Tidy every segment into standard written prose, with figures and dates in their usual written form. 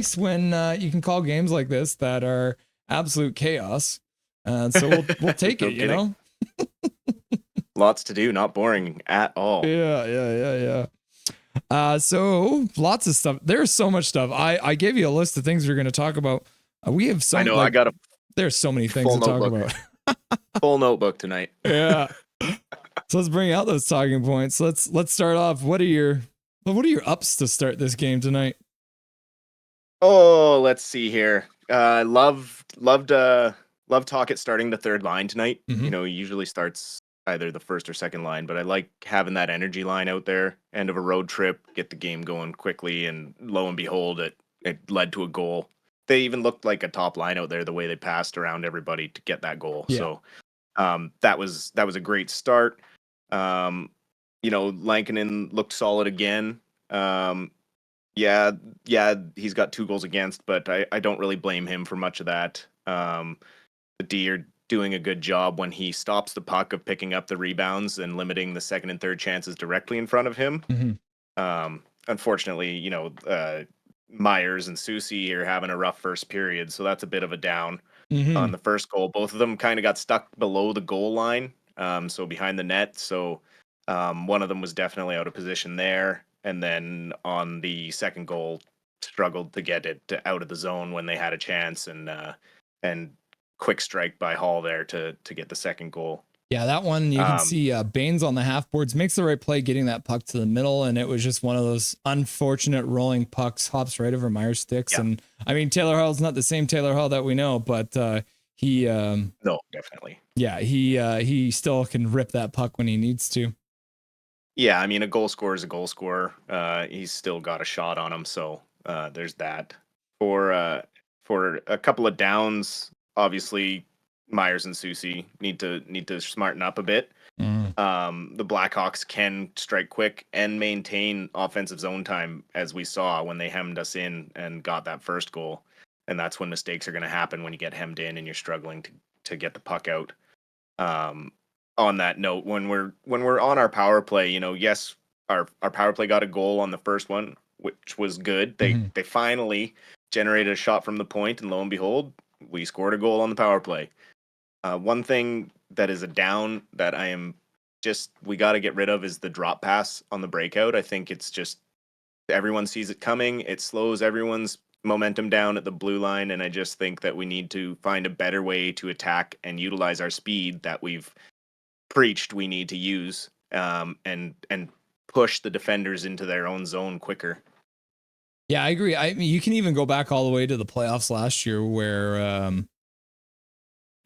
nice when you can call games like this that are absolute chaos. So we'll take No it, you kidding. know? Lots to do, not boring at all. Yeah. So lots of stuff. There's so much stuff. I gave you a list of things we're going to talk about. We have I know, I got a there's so many things full to talk notebook. about. Full notebook tonight. Yeah. So let's bring out those talking points. Let's start off. What are your ups to start this game tonight? Oh, let's see here. Loved Talkett starting the third line tonight. Mhm. You know, he usually starts either the first or second line, but I like having that energy line out there. End of a road trip, get the game going quickly, and lo and behold, it led to a goal. They even looked like a top line out there the way they passed around everybody to get that goal. Yeah. So that was a great start. You know, Lankinen looked solid again. Yeah, he's got 2 goals against, but I don't really blame him for much of that. The D are doing a good job when he stops the puck of picking up the rebounds and limiting the second and third chances directly in front of him. Mm-hmm. Unfortunately, you know, Myers and Susie are having a rough first period, so that's a bit of a down on the first goal. Both of them kind of got stuck below the goal line, so behind the net. So one of them was definitely out of position there. And then on the second goal, struggled to get it out of the zone when they had a chance, and quick strike by Hall there to get the second goal. Yeah, that one you can see Baines on the half boards makes the right play, getting that puck to the middle, and it was just one of those unfortunate rolling pucks, hops right over Myers' sticks. Yeah. And I mean, Taylor Hall's not the same Taylor Hall that we know, but he no, definitely. Yeah, he still can rip that puck when he needs to. Yeah, I mean, a goal scorer is a goal scorer. He's still got a shot on him, so there's that. For a couple of downs, obviously Myers and Susie need to smarten up a bit. The Blackhawks can strike quick and maintain offensive zone time, as we saw when they hemmed us in and got that first goal. And that's when mistakes are going to happen, when you get hemmed in and you're struggling to get the puck out. On that note, when we're on our power play, you know, yes, our power play got a goal on the first one, which was good. They finally generated a shot from the point, and lo and behold, we scored a goal on the power play. One thing that is a down that we got to get rid of is the drop pass on the breakout. I think it's just everyone sees it coming. It slows everyone's momentum down at the blue line, and I just think that we need to find a better way to attack and utilize our speed that we've preached we need to use, and push the defenders into their own zone quicker. Yeah, I agree. I mean, you can even go back all the way to the playoffs last year, where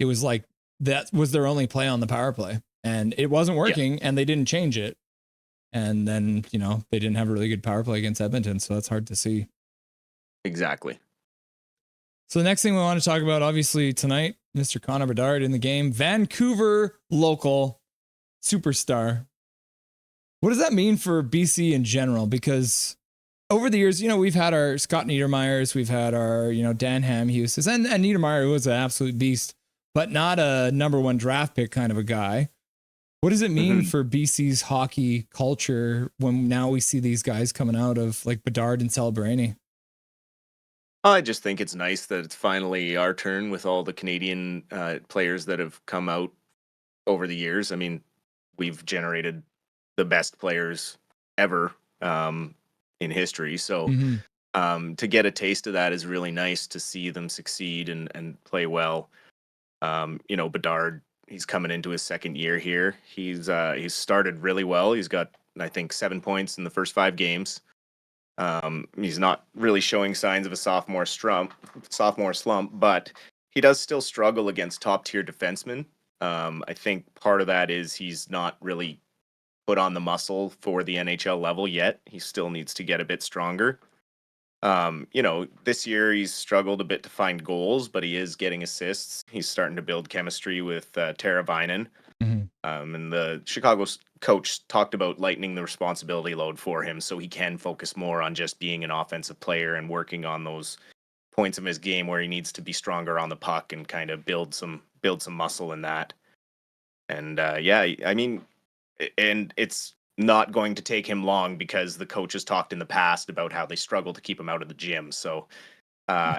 it was like that was their only play on the power play, and it wasn't working, and they didn't change it. And then, you know, they didn't have a really good power play against Edmonton, so that's hard to see. Exactly. So the next thing we want to talk about, obviously, tonight, Mr. Connor Bedard in the game, Vancouver local superstar. What does that mean for BC in general? Because over the years, you know, we've had our Scott Niedermayers, we've had our, you know, Dan Hamhuses, and Niedermayer was an absolute beast, but not a number 1 draft pick kind of a guy. What does it mean for BC's hockey culture when now we see these guys coming out of like Bedard and Celebrini? I just think it's nice that it's finally our turn with all the Canadian players that have come out over the years. I mean, we've generated the best players ever in history. So to get a taste of that is really nice, to see them succeed and play well. You know, Bedard, he's coming into his second year here. He's started really well. He's got, I think, 7 points in the first 5 games. He's not really showing signs of a sophomore slump, but he does still struggle against top tier defensemen. I think part of that is he's not really put on the muscle for the NHL level yet. He still needs to get a bit stronger. You know, this year he's struggled a bit to find goals, but he is getting assists. He's starting to build chemistry with Tara Vinen. And the Chicago coach talked about lightening the responsibility load for him, so he can focus more on just being an offensive player and working on those points of his game where he needs to be stronger on the puck and kind of build some muscle in that. And yeah, I mean, and it's not going to take him long, because the coach has talked in the past about how they struggle to keep him out of the gym. So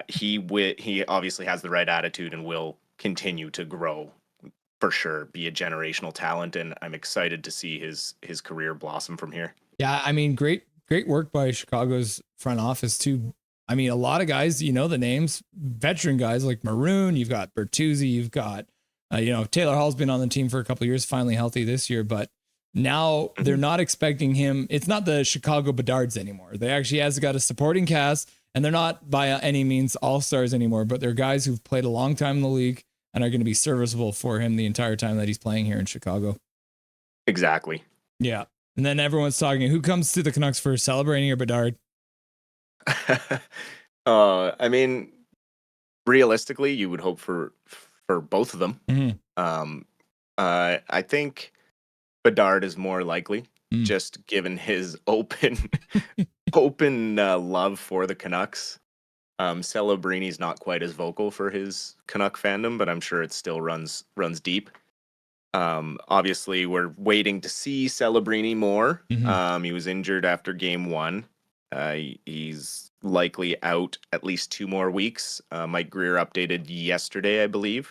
He obviously has the right attitude and will continue to grow for sure, be a generational talent, and I'm excited to see his career blossom from here. Yeah, I mean, great work by Chicago's front office too. I mean, a lot of guys, you know the names, veteran guys like Maroon. You've got Bertuzzi. You've got, Taylor Hall's been on the team for a couple of years, finally healthy this year, but now they're not expecting him. It's not the Chicago Bedards anymore. They actually has got a supporting cast, and they're not by any means all stars anymore, but they're guys who've played a long time in the league and are going to be serviceable for him the entire time that he's playing here in Chicago. Exactly. Yeah. And then everyone's talking, who comes to the Canucks first, Celebrating or Bedard? I mean, realistically, you would hope for both of them. I think Bedard is more likely, just given his open love for the Canucks. Celebrini's not quite as vocal for his Canuck fandom, but I'm sure it still runs deep. Obviously, we're waiting to see Celebrini more. He was injured after game 1. He's likely out at least 2 more weeks. Mike Greer updated yesterday, I believe.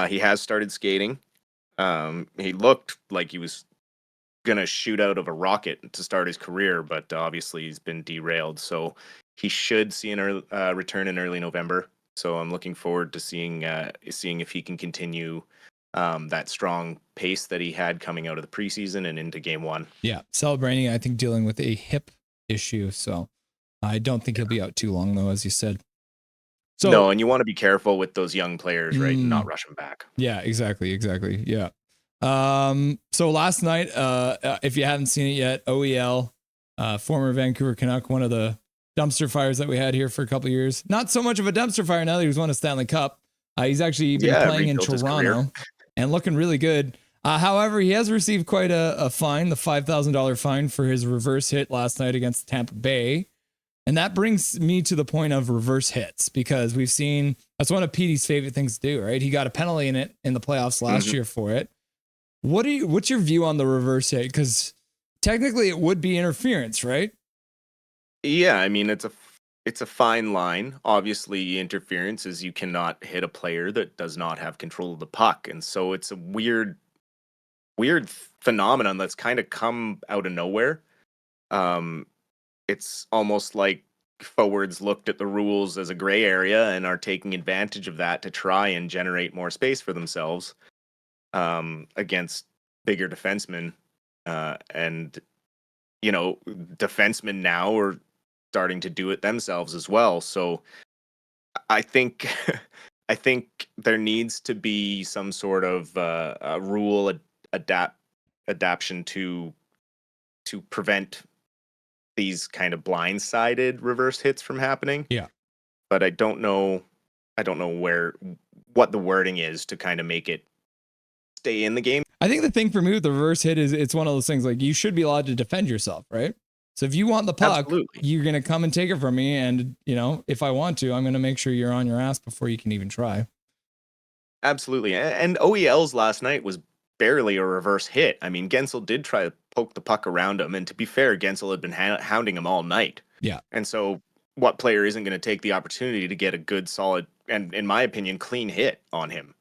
He has started skating. He looked like he was going to shoot out of a rocket to start his career, but obviously he's been derailed. So he should see a return in early November. So I'm looking forward to seeing if he can continue that strong pace that he had coming out of the preseason and into game 1. Yeah, Celebrating, I think, dealing with a hip issue. So I don't think he'll be out too long, though, as you said. So, no, and you want to be careful with those young players, right? And not rush them back. Yeah, exactly. Yeah. So last night, if you haven't seen it yet, OEL, former Vancouver Canuck, one of the dumpster fires that we had here for a couple of years. Not so much of a dumpster fire now that he's won a Stanley Cup. He's actually been playing in Toronto and looking really good. However, he has received quite a fine, the $5,000 fine for his reverse hit last night against Tampa Bay. And that brings me to the point of reverse hits, because we've seen that's one of Petey's favorite things to do, right? He got a penalty in it in the playoffs last year for it. What's your view on the reverse hit? Because technically it would be interference, right? Yeah, I mean it's a fine line. Obviously, interference is you cannot hit a player that does not have control of the puck, and so it's a weird phenomenon that's kind of come out of nowhere. It's almost like forwards looked at the rules as a gray area and are taking advantage of that to try and generate more space for themselves against bigger defensemen. And, defensemen now are starting to do it themselves as well. So I think I think there needs to be some sort of a rule adaptation to prevent these kind of blindsided reverse hits from happening. Yeah. But I don't know what the wording is to kind of make it stay in the game. I think the thing for me with the reverse hit is it's one of those things like you should be allowed to defend yourself, right? So if you want the puck, you're going to come and take it from me. And, if I want to, I'm going to make sure you're on your ass before you can even try. Absolutely. And OEL's last night was barely a reverse hit. I mean, Gensel did try to poke the puck around him. And to be fair, Gensel had been hounding him all night. Yeah. And so what player isn't going to take the opportunity to get a good, solid, and in my opinion, clean hit on him?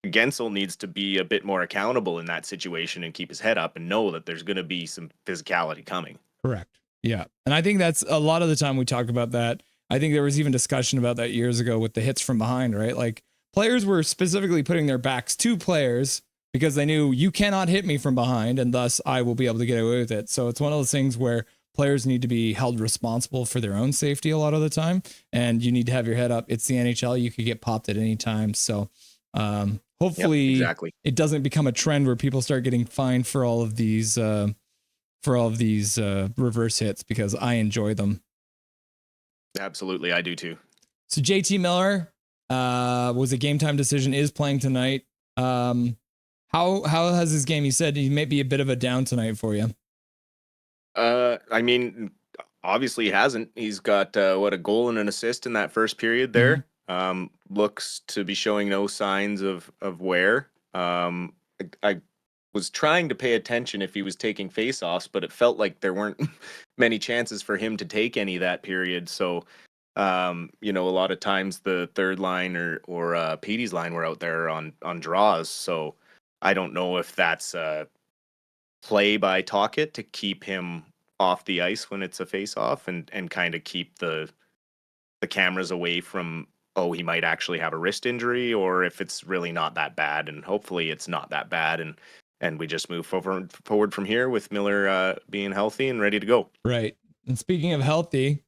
Gensel needs to be a bit more accountable in that situation and keep his head up and know that there's going to be some physicality coming. Correct. Yeah. And I think that's a lot of the time we talk about that. I think there was even discussion about that years ago with the hits from behind, right? Like players were specifically putting their backs to players because they knew you cannot hit me from behind and thus I will be able to get away with it. So it's one of those things where players need to be held responsible for their own safety a lot of the time. And you need to have your head up. It's the NHL. You could get popped at any time. So hopefully it doesn't become a trend where people start getting fined for all of these reverse hits, because I enjoy them. Absolutely. I do too. So JT Miller was a game time decision, is playing tonight. How has his game? He said he may be a bit of a down tonight for you. I mean, obviously he hasn't. He's got a goal and an assist in that first period there. Looks to be showing no signs of wear. I was trying to pay attention if he was taking faceoffs, but it felt like there weren't many chances for him to take any that period. So You know, a lot of times the third line or Petey's line were out there on draws. So I don't know if that's play by Tocchet to keep him off the ice when it's a face off and kind of keep the cameras away from, oh, he might actually have a wrist injury, or if it's really not that bad, and hopefully it's not that bad, and we just move forward from here with Miller being healthy and ready to go. Right. And speaking of healthy,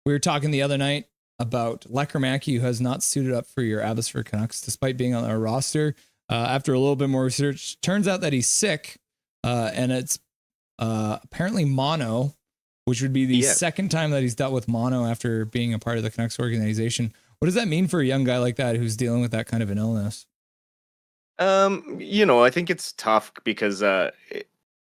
we were talking the other night about Lecker who has not suited up for your Abbotsford Canucks despite being on our roster. After a little bit more research, turns out that he's sick, and it's apparently mono, which would be the second time that he's dealt with mono after being a part of the Canucks organization. What does that mean for a young guy like that who's dealing with that kind of an illness? You know, I think it's tough because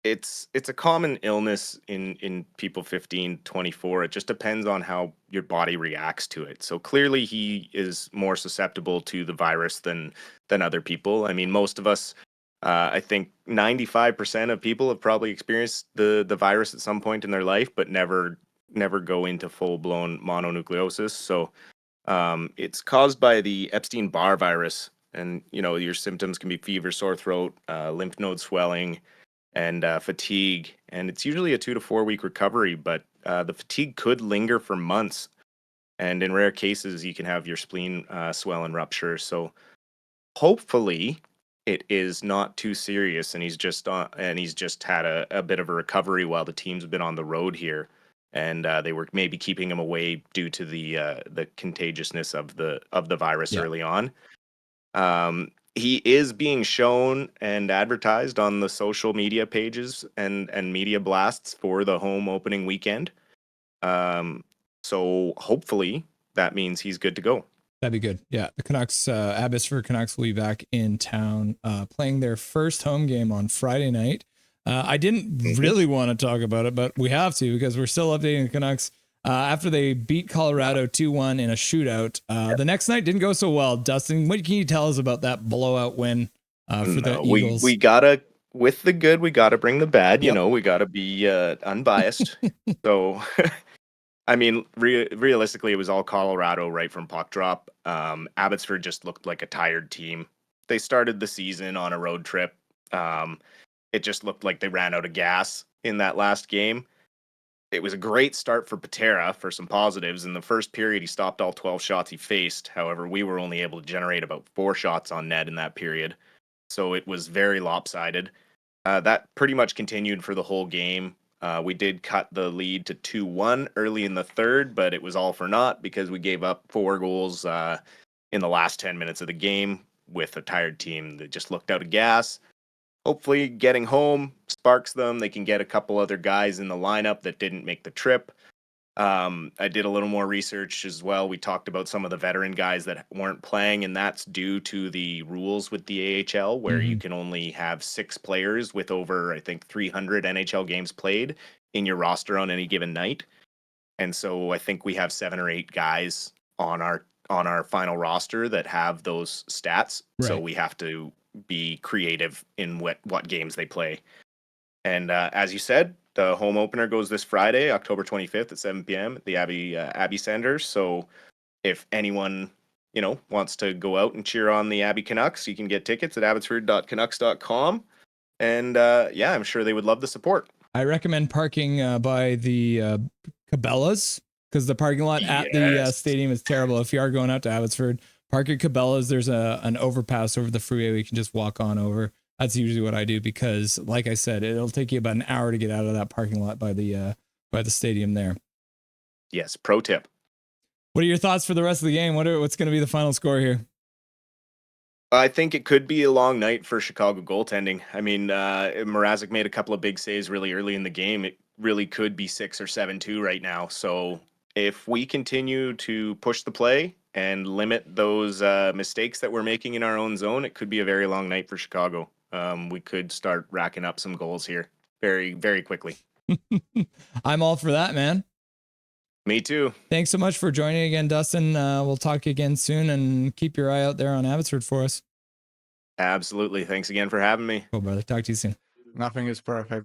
it's a common illness in people 15, 24. It just depends on how your body reacts to it. So clearly he is more susceptible to the virus than other people. I mean, most of us, I think 95% of people have probably experienced the virus at some point in their life, but never go into full-blown mononucleosis. So it's caused by the Epstein-Barr virus. And, you know, your symptoms can be fever, sore throat, lymph node swelling, and fatigue. And it's usually a 2 to 4 week recovery, but the fatigue could linger for months. And in rare cases, you can have your spleen swell and rupture. So hopefully it is not too serious, and he's just had a bit of a recovery while the team's been on the road here. And they were maybe keeping him away due to the contagiousness of the virus early on. He is being shown and advertised on the social media pages and media blasts for the home opening weekend. So hopefully that means he's good to go. That'd be good. Yeah. The Canucks, Abbotsford Canucks will be back in town playing their first home game on Friday night. I didn't really want to talk about it, but we have to because we're still updating the Canucks. After they beat Colorado 2-1 in a shootout. The next night didn't go so well. Dustin, what can you tell us about that blowout win for the Eagles? We gotta, with the good, we gotta bring the bad. You know, we gotta be unbiased. So, I mean, realistically, it was all Colorado right from puck drop. Abbotsford just looked like a tired team. They started the season on a road trip. It just looked like they ran out of gas in that last game. It was a great start for Patera for some positives. In the first period, he stopped all 12 shots he faced. However, we were only able to generate about 4 shots on net in that period. So it was very lopsided. That pretty much continued for the whole game. We did cut the lead to 2-1 early in the third, but it was all for naught because we gave up 4 goals in the last 10 minutes of the game with a tired team that just looked out of gas. Hopefully getting home sparks them. They can get a couple other guys in the lineup that didn't make the trip. I did a little more research as well. We talked about some of the veteran guys that weren't playing, and that's due to the rules with the AHL where you can only have 6 players with over, I think, 300 NHL games played in your roster on any given night. And so I think we have 7 or 8 guys on our final roster that have those stats. Right. So we have to be creative in what games they play. And as you said, the home opener goes this Friday, October 25th at 7 p.m. at the Abbey Center. So if anyone, you know, wants to go out and cheer on the Abbey Canucks, you can get tickets at abbotsford.canucks.com. And yeah, I'm sure they would love the support. I recommend parking by the Cabela's because the parking lot at the stadium is terrible. If you are going out to Abbotsford, park at Cabela's. There's an overpass over the freeway we can just walk on over. That's usually what I do because, like I said, it'll take you about an hour to get out of that parking lot by the stadium there. Yes, pro tip. What are your thoughts for the rest of the game? What's going to be the final score here? I think it could be a long night for Chicago goaltending. I mean, Mrazek made a couple of big saves really early in the game. It really could be 6 or 7-2 right now. So if we continue to push the play and limit those mistakes that we're making in our own zone, it could be a very long night for Chicago. We could start racking up some goals here very, very quickly. I'm all for that, man. Me too. Thanks so much for joining again, Dustin. We'll talk again soon and keep your eye out there on Abbotsford for us. Absolutely. Thanks again for having me. Cool, brother. Talk to you soon. Nothing is perfect.